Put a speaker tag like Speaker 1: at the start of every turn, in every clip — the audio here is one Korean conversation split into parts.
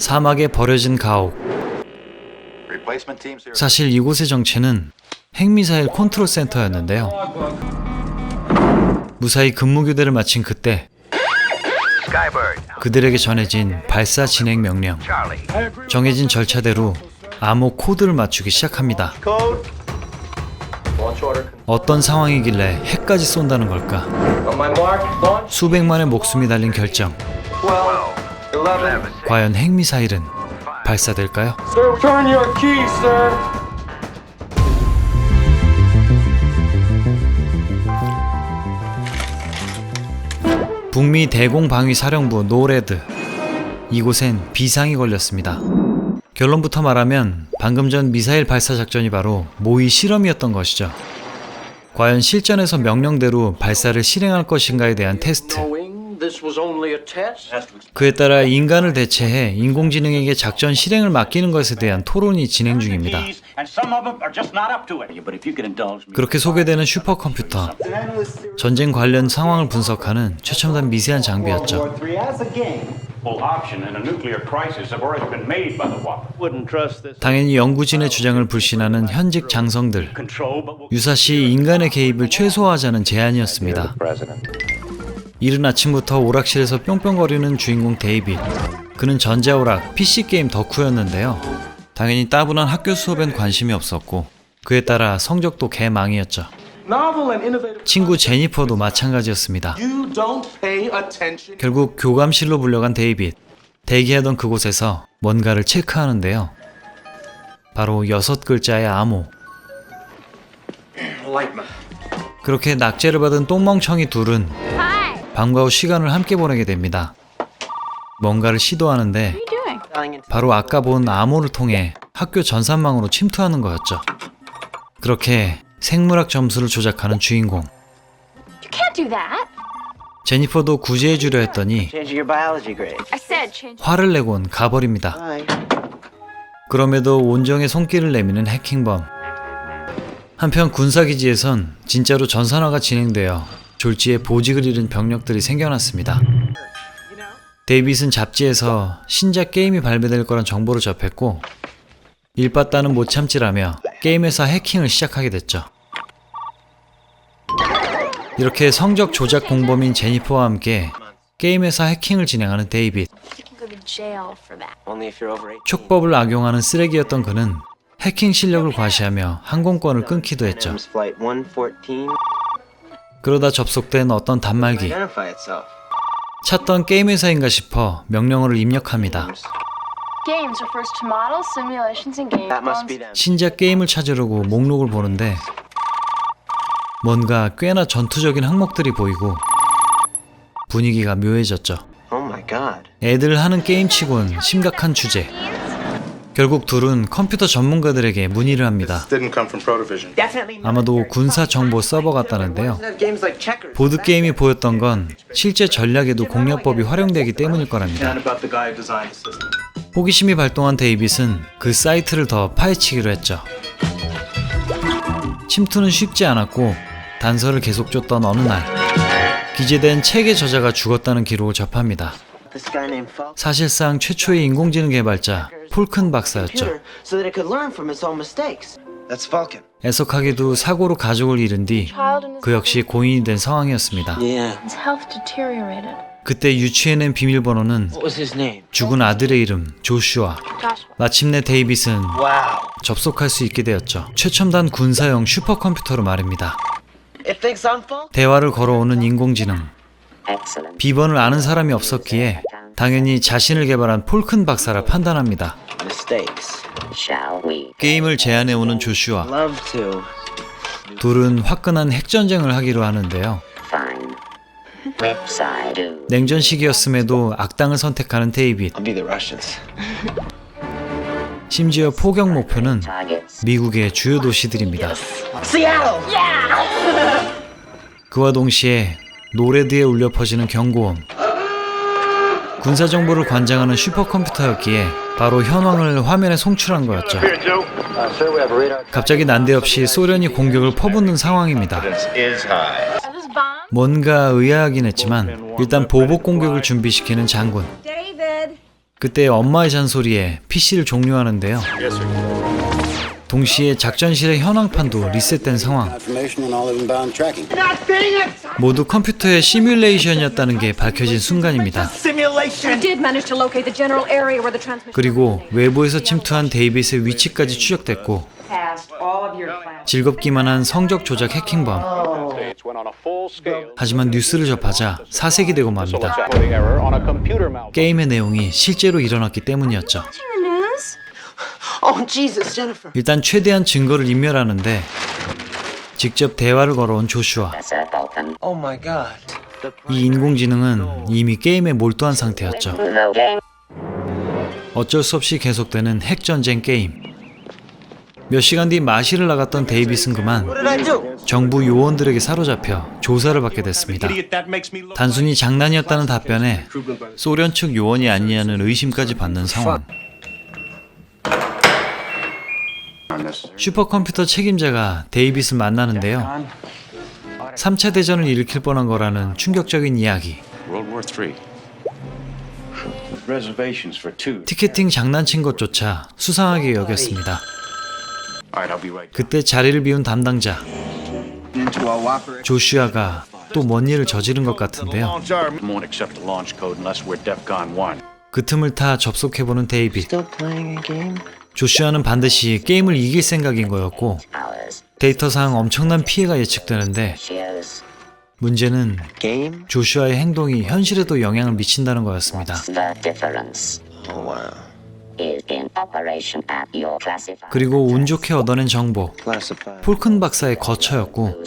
Speaker 1: 사막에 버려진 가옥. 사실 이곳의 정체는 핵미사일 컨트롤 센터였는데요. 무사히 근무교대를 마친 그때 그들에게 전해진 발사 진행 명령. 정해진 절차대로 암호 코드를 맞추기 시작합니다. 어떤 상황이길래 핵까지 쏜다는 걸까? 수백만의 목숨이 달린 결정. 과연 핵미사일은 발사될까요? 북미 대공방위사령부 노레드. 이곳엔 비상이 걸렸습니다. 결론부터 말하면 방금 전 미사일 발사 작전이 바로 모의 실험이었던 것이죠. 과연 실전에서 명령대로 발사를 실행할 것인가에 대한 테스트. 그에 따라 인간을 대체해 인공지능에게 작전 실행을 맡기는 것에 대한 토론이 진행 중입니다. 그렇게 소개되는 슈퍼컴퓨터. 전쟁 관련 상황을 분석하는 최첨단 미세한 장비였죠. 당연히 연구진의 주장을 불신하는 현직 장성들. 유사시 인간의 개입을 최소화하자는 제안이었습니다. 이른 아침부터 오락실에서 뿅뿅거리는 주인공 데이빗. 그는 전자오락, PC게임 덕후였는데요. 당연히 따분한 학교 수업엔 관심이 없었고 그에 따라 성적도 개망이었죠. 친구 제니퍼도 마찬가지였습니다. 결국 교감실로 불려간 데이빗. 대기하던 그곳에서 뭔가를 체크하는데요. 바로 6글자의 암호. 그렇게 낙제를 받은 똥멍청이 둘은 방과 후 시간을 함께 보내게 됩니다. 뭔가를 시도하는데 바로 아까 본 암호를 통해 학교 전산망으로 침투하는 거였죠. 그렇게 생물학 점수를 조작하는 주인공. 제니퍼도 구제해주려 했더니 화를 내곤 가버립니다. 그럼에도 온정의 손길을 내미는 해킹범. 한편 군사기지에선 진짜로 전산화가 진행되어 졸지에 보직을 잃은 병력들이 생겨났습니다. 데이빗은 잡지에서 신작 게임이 발매될 거란 정보를 접했고 일바따는 못 참지라며 게임회사 해킹을 시작하게 됐죠. 이렇게 성적 조작 공범인 제니퍼와 함께 게임회사 해킹을 진행하는 데이빗. 촉법을 악용하는 쓰레기였던 그는 해킹 실력을 과시하며 항공권을 끊기도 했죠. 그러다 접속된 어떤 단말기. 찾던 게임 회사인가 싶어 명령어를 입력합니다. 신작 게임을 찾으려고 목록을 보는데 뭔가 꽤나 전투적인 항목들이 보이고 분위기가 묘해졌죠. 애들 하는 게임치곤 심각한 주제. 결국 둘은 컴퓨터 전문가들에게 문의를 합니다. 아마도 군사 정보 서버 같다는데요. 보드게임이 보였던 건 실제 전략에도 공략법이 활용되기 때문일 거랍니다. 호기심이 발동한 데이빗은 그 사이트를 더 파헤치기로 했죠. 침투는 쉽지 않았고 단서를 계속 줬던 어느 날 기재된 책의 저자가 죽었다는 기록을 접합니다. 사실상 최초의 인공지능 개발자 폴큰 박사였죠. 애석하게도 사고로 가족을 잃은 뒤 그 역시 고인이 된 상황이었습니다. 그때 유추해낸 비밀번호는 죽은 아들의 이름 조슈아. 마침내 데이빗은 접속할 수 있게 되었죠. 최첨단 군사용 슈퍼컴퓨터로 말입니다. 대화를 걸어오는 인공지능. 비번을 아는 사람이 없었기에 당연히 자신을 개발한 폴큰 박사라 판단합니다. 게임을 제안해오는 조슈아. 둘은 화끈한 핵전쟁을 하기로 하는데요. 냉전 시기였음에도 악당을 선택하는 데이빗. 심지어 포격 목표는 미국의 주요 도시들입니다. 그와 동시에 노레드에 울려 퍼지는 경고음. 군사정보를 관장하는 슈퍼컴퓨터였기에 바로 현황을 화면에 송출한 거였죠. 갑자기 난데없이 소련이 공격을 퍼붓는 상황입니다. 뭔가 의아하긴 했지만 일단 보복 공격을 준비시키는 장군. 그때 엄마의 잔소리에 PC를 종료하는데요. 동시에 작전실의 현황판도 리셋된 상황. 모두 컴퓨터의 시뮬레이션이었다는 게 밝혀진 순간입니다. 그리고 외부에서 침투한 데이빗의 위치까지 추적됐고, 즐겁기만 한 성적 조작 해킹범. 하지만 뉴스를 접하자 사색이 되고 맙니다. 게임의 내용이 실제로 일어났기 때문이었죠. 일단 최대한 증거를 인멸하는데 직접 대화를 걸어온 조슈아. 이 인공지능은 이미 게임에 몰두한 상태였죠. 어쩔 수 없이 계속되는 핵전쟁 게임. 몇 시간 뒤 마실을 나갔던 데이빗은 그만 정부 요원들에게 사로잡혀 조사를 받게 됐습니다. 단순히 장난이었다는 답변에 소련 측 요원이 아니냐는 의심까지 받는 상황. 슈퍼컴퓨터 책임자가 데이빗을 만나는데요. 3차 대전을 일으킬 뻔한 거라는 충격적인 이야기. 티켓팅 장난친 것조차 수상하게 여겼습니다. 그때 자리를 비운 담당자 조슈아가 또 뭔 일을 저지른 것 같은데요. 그 틈을 타 접속해보는 데이빗. 조슈아는 반드시 게임을 이길 생각인 거였고 데이터상 엄청난 피해가 예측되는데 문제는 조슈아의 행동이 현실에도 영향을 미친다는 거였습니다. 그리고 운 좋게 얻어낸 정보, 폴큰 박사의 거처였고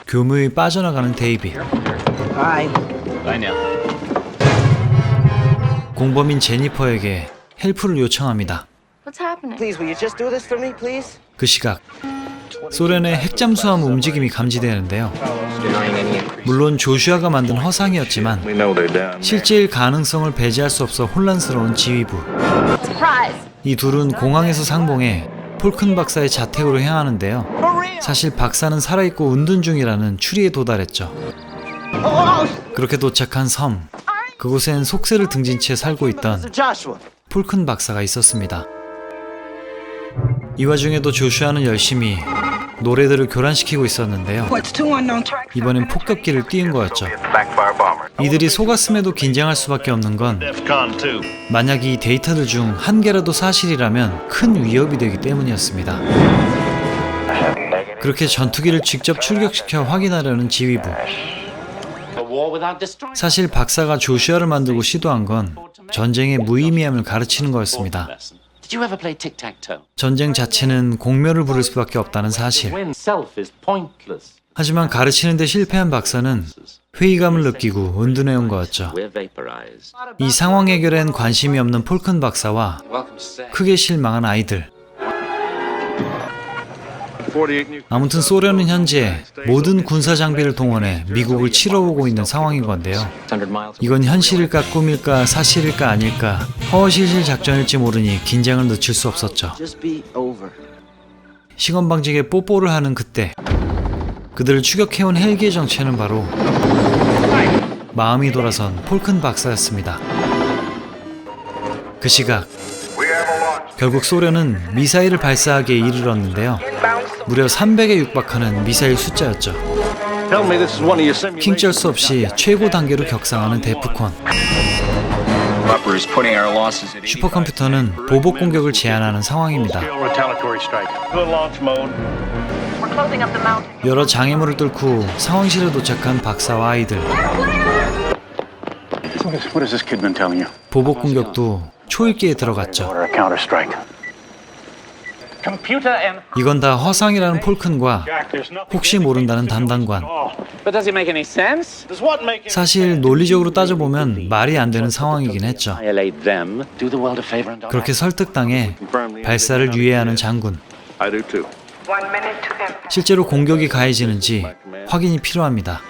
Speaker 1: 교묘히 빠져나가는 데이빗. 공범인 제니퍼에게 헬프를 요청합니다. 그 시각 소련의 핵잠수함 움직임이 감지되는데요. 물론 조슈아가 만든 허상이었지만 실제일 가능성을 배제할 수 없어 혼란스러운 지휘부. 이 둘은 공항에서 상봉해 폴큰 박사의 자택으로 향하는데요. 사실 박사는 살아있고 운둔 중이라는 추리에 도달했죠. 그렇게 도착한 섬, 그곳엔 속세를 등진 채 살고 있던 폴큰 박사가 있었습니다. 이 와중에도 조슈아는 열심히 노래들을 교란시키고 있었는데요. 이번엔 폭격기를 띄운 거였죠. 이들이 속았음에도 긴장할 수밖에 없는 건 만약 이 데이터들 중 한 개라도 사실이라면 큰 위협이 되기 때문이었습니다. 그렇게 전투기를 직접 출격시켜 확인하려는 지휘부. 사실 박사가 조슈아를 만들고 시도한 건 전쟁의 무의미함을 가르치는 거였습니다. 전쟁 자체는 공멸을 부를 수밖에 없다는 사실. 하지만 가르치는 데 실패한 박사는 회의감을 느끼고 은둔해온 거였죠. 이 상황 해결엔 관심이 없는 폴큰 박사와 크게 실망한 아이들. 아무튼 소련은 현재 모든 군사 장비를 동원해 미국을 치러오고 있는 상황인 건데요. 이건 현실일까 꿈일까 사실일까 아닐까 허허실실 작전일지 모르니 긴장을 늦출 수 없었죠. 시건방지게 뽀뽀를 하는 그때 그들을 추격해온 헬기의 정체는 바로 마음이 돌아선 폴큰 박사였습니다. 그 시각 결국 소련은 미사일을 발사하기에 이르렀는데요. 무려 300에 육박하는 미사일 숫자였죠. 킹쩔 수 없이 최고 단계로 격상하는 데프콘. 슈퍼컴퓨터는 보복 공격을 제한하는 상황입니다. 여러 장애물을 뚫고 상황실에 도착한 박사와 아이들. 보복 공격도 초읽기에 들어갔죠. 이건 다 허상이라는 폴큰과 혹시 모른다는 담당관. 사실 논리적으로 따져보면 말이 안 되는 상황이긴 했죠. 그렇게 설득당해 발사를 유예하는 장군. 실제로 공격이 가해지는지 확인이 필요합니다.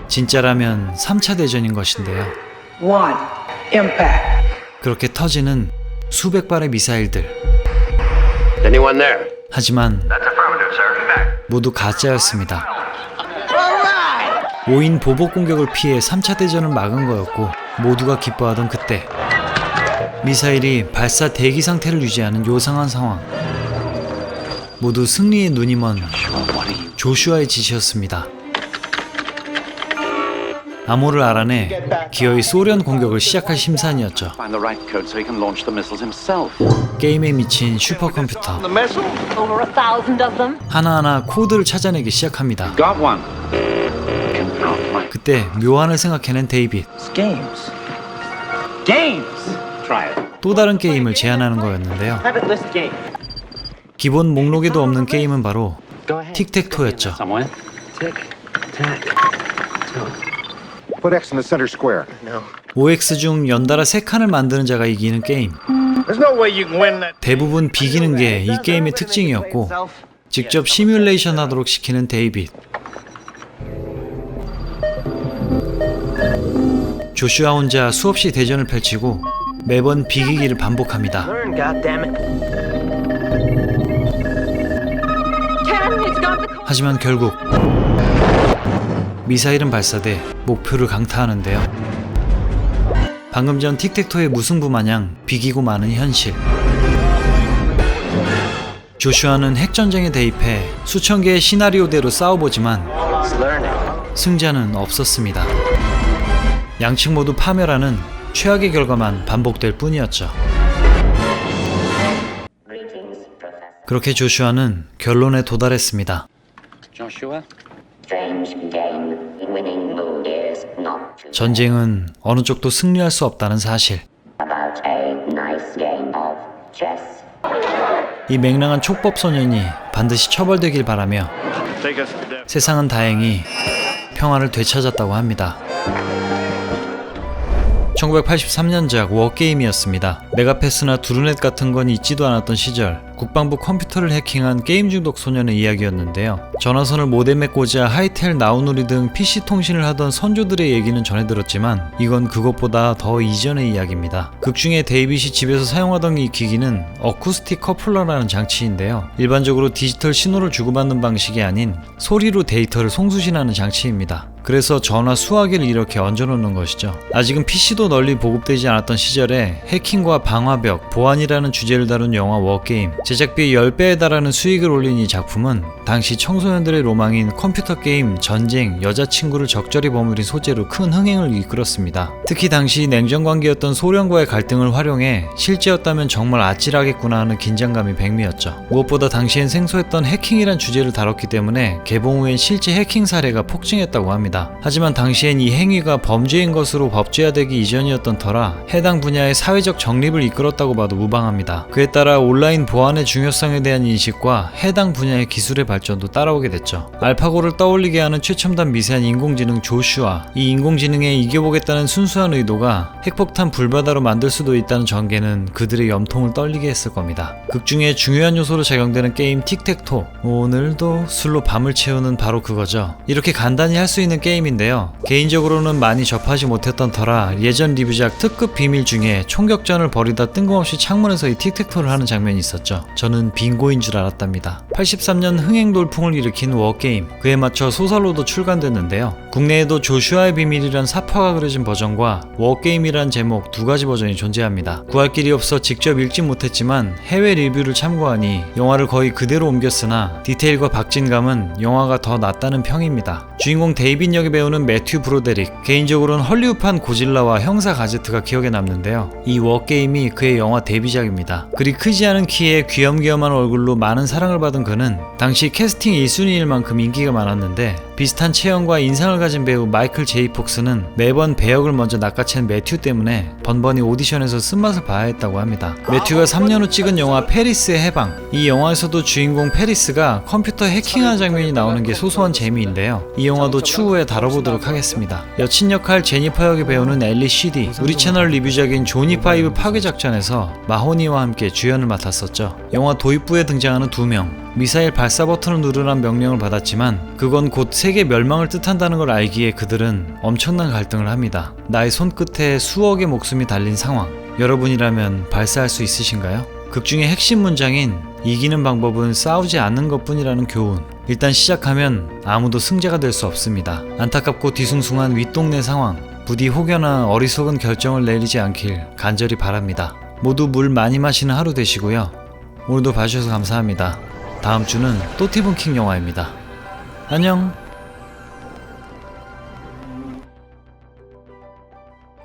Speaker 1: 진짜라면 3차 대전인 것인데요. 그렇게 터지는 수백 발의 미사일들. 하지만 모두 가짜였습니다. 5인 보복 공격을 피해 3차 대전을 막은 거였고 모두가 기뻐하던 그때 미사일이 발사 대기 상태를 유지하는 요상한 상황. 모두 승리의 눈이 먼 조슈아의 짓이었습니다. 암호를 알아내 기어이 소련 공격을 시작할 심산이었죠. 게임에 미친 슈퍼컴퓨터. 하나하나 코드를 찾아내기 시작합니다. 그때 묘안을 생각해낸 데이빗. 또 다른 게임을 제안하는 거였는데요. 기본 목록에도 없는 게임은 바로 틱택토였죠.
Speaker 2: Put X in the center square.
Speaker 1: OX 중 연달아 3칸을 만드는 자가 이기는 게임.
Speaker 2: There's no way you can win that.
Speaker 1: 대부분 비기는 게 이 게임의 특징이었고 직접 시뮬레이션 하도록 시키는 데이빗. 조슈아 혼자 수없이 대전을 펼치고 매번 비기기를 반복합니다. 하지만 결국 미사일은 발사돼 목표를 강타하는데요. 방금 전 틱택토의 무승부 마냥 비기고 마는 현실. 조슈아는 핵전쟁에 대입해 수천 개의 시나리오대로 싸워보지만 승자는 없었습니다. 양측 모두 파멸하는 최악의 결과만 반복될 뿐이었죠. 그렇게 조슈아는 결론에 도달했습니다. 전쟁은 어느 쪽도 승리할 수 없다는 사실. 이 맹랑한 촉법 소년이 반드시 처벌되길 바라며 세상은 다행히 평화를 되찾았다고 합니다. 1983년작 워게임이었습니다. 메가패스나 두루넷 같은 건 있지도 않았던 시절 국방부 컴퓨터를 해킹한 게임 중독 소년의 이야기였는데요. 전화선을 모뎀에 꽂아 하이텔, 나우누리 등 PC 통신을 하던 선조들의 얘기는 전해 들었지만 이건 그것보다 더 이전의 이야기입니다. 극중에 데이빗이 집에서 사용하던 이 기기는 어쿠스틱 커플러라는 장치인데요. 일반적으로 디지털 신호를 주고받는 방식이 아닌 소리로 데이터를 송수신하는 장치입니다. 그래서 전화 수화기를 이렇게 얹어놓는 것이죠. 아직은 PC도 널리 보급되지 않았던 시절에 해킹과 방화벽, 보안이라는 주제를 다룬 영화 워게임, 제작비 10배에 달하는 수익을 올린 이 작품은 당시 청소년들의 로망인 컴퓨터 게임, 전쟁, 여자친구를 적절히 버무린 소재로 큰 흥행을 이끌었습니다. 특히 당시 냉전관계였던 소련과의 갈등을 활용해 실제였다면 정말 아찔하겠구나 하는 긴장감이 백미였죠. 무엇보다 당시엔 생소했던 해킹이란 주제를 다뤘기 때문에 개봉 후엔 실제 해킹 사례가 폭증했다고 합니다. 하지만 당시엔 이 행위가 범죄인 것으로 법제화되기 이전이었던 터라 해당 분야의 사회적 정립을 이끌었다고 봐도 무방합니다. 그에 따라 온라인 보안의 중요성에 대한 인식과 해당 분야의 기술의 발전도 따라오게 됐죠. 알파고를 떠올리게 하는 최첨단 미세한 인공지능 조슈아, 이 인공지능에 이겨보겠다는 순수한 의도가 핵폭탄 불바다로 만들 수도 있다는 전개는 그들의 염통을 떨리게 했을 겁니다. 극중에 중요한 요소로 작용되는 게임 틱택토, 오늘도 술로 밤을 채우는 바로 그거죠. 이렇게 간단히 할 수 있는 게임인데요. 개인적으로는 많이 접하지 못했던 터라 예전 리뷰작 특급 비밀 중에 총격전을 벌이다 뜬금없이 창문에서 이 틱택토를 하는 장면이 있었죠. 저는 빙고인 줄 알았답니다. 83년 흥행 돌풍을 일으킨 워게임, 그에 맞춰 소설로도 출간됐는데요. 국내에도 조슈아의 비밀이란 사파가 그려진 버전과 워게임이란 제목 두 가지 버전이 존재합니다. 구할 길이 없어 직접 읽진 못했지만 해외 리뷰를 참고하니 영화를 거의 그대로 옮겼으나 디테일과 박진감은 영화가 더 낫다는 평입니다. 주인공 데이빗 역의 배우는 매튜 브로데릭, 개인적으로는 헐리우드판 고질라와 형사 가제트가 기억에 남는데요. 이 워게임이 그의 영화 데뷔작입니다. 그리 크지 않은 키에 귀염귀염한 얼굴로 많은 사랑을 받은 그는 당시 캐스팅 1순위일 만큼 인기가 많았는데 비슷한 체형과 인상을 가진 배우 마이클 제이 폭스는 매번 배역을 먼저 낚아챈 매튜 때문에 번번이 오디션에서 쓴맛을 봐야 했다고 합니다. 매튜가 3년 후 찍은 영화 페리스의 해방, 이 영화에서도 주인공 페리스가 컴퓨터 해킹하는 장면이 나오는 게 소소한 재미인데요. 이 영화도 추후에 다뤄보도록 하겠습니다. 여친 역할 제니퍼 역의 배우는 엘리 쉬디, 우리 채널 리뷰작인 조니5 파괴작전에서 마호니와 함께 주연을 맡았었죠. 영화 도입부에 등장하는 두 명, 미사일 발사 버튼을 누르란 명령을 받았지만 그건 곧 세계 멸망을 뜻한다는 걸 알기에 그들은 엄청난 갈등을 합니다. 나의 손끝에 수억의 목숨이 달린 상황, 여러분이라면 발사할 수 있으신가요? 극중의 핵심 문장인 이기는 방법은 싸우지 않는 것뿐이라는 교훈, 일단 시작하면 아무도 승자가 될 수 없습니다. 안타깝고 뒤숭숭한 윗동네 상황, 부디 혹여나 어리석은 결정을 내리지 않길 간절히 바랍니다. 모두 물 많이 마시는 하루 되시고요. 오늘도 봐주셔서 감사합니다. 다음 주는 또 티본킹 영화입니다. 안녕.